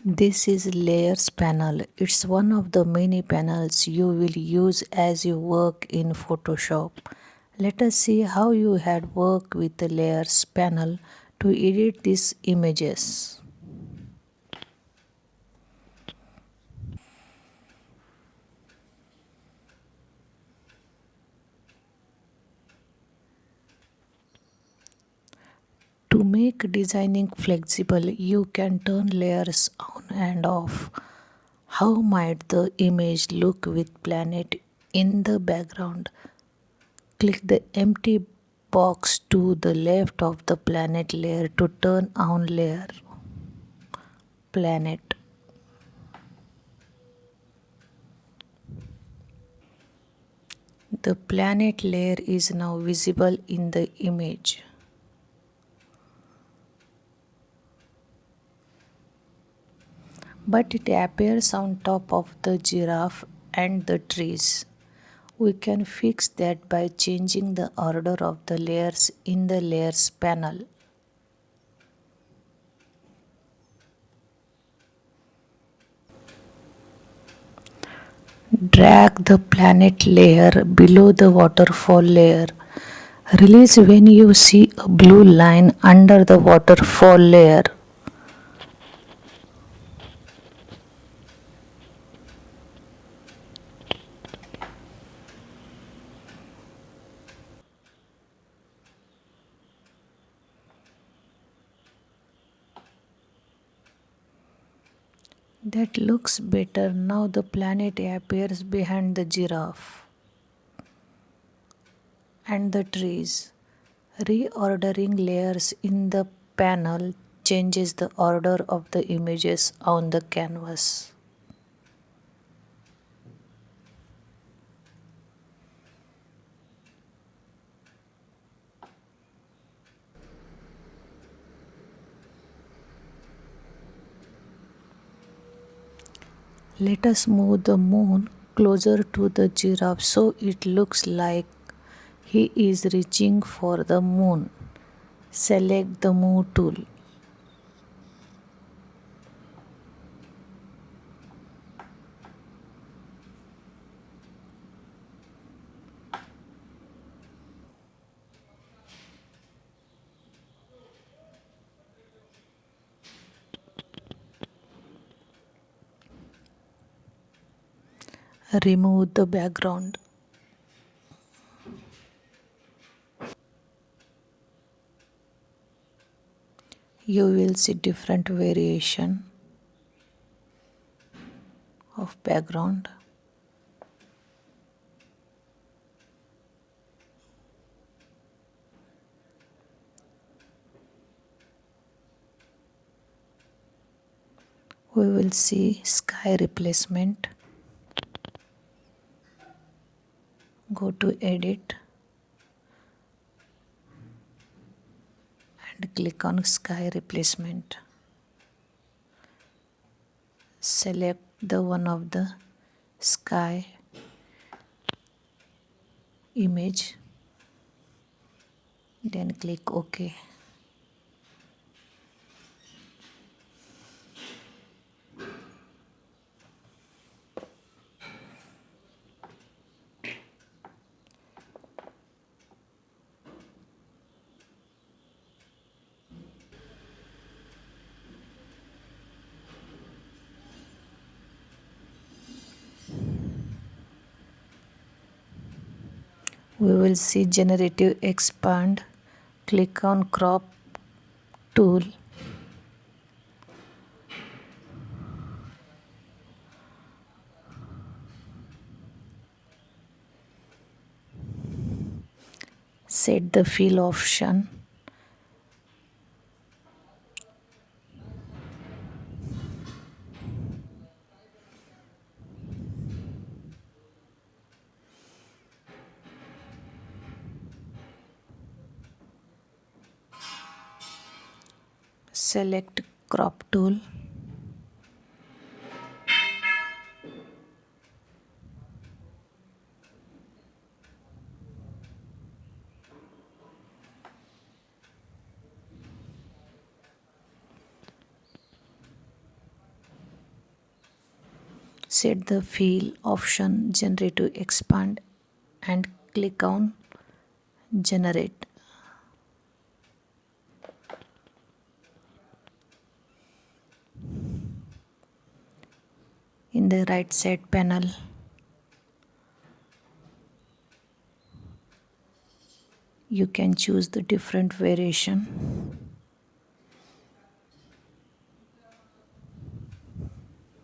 This is layers panel. It's one of the many panels you will use as you work in Photoshop. Let us see how you had work with the layers panel to edit these images. To make designing flexible, you can turn layers on and off. How might the image look with planet in the background? Click the empty box to the left of the planet layer to turn on layer planet. The planet layer is now visible in the image. But it appears on top of the giraffe and the trees. We can fix that by changing the order of the layers in the layers panel. Drag the planet layer below the waterfall layer. Release when you see a blue line under the waterfall layer. That looks better. Now the planet appears behind the giraffe and the trees. Reordering layers in the panel changes the order of the images on the canvas. Let us move the moon closer to the giraffe so it looks like he is reaching for the moon. Select the Move tool. Remove the background. You will see different variation of background. We will see sky replacement. Go to edit and click on sky replacement. Select the one of the sky image, then click OK. We will see generative expand. Click on crop tool. Set the fill option. Select crop tool. Set the fill option generate to expand and click on generate. In the right side panel, you can choose the different variation.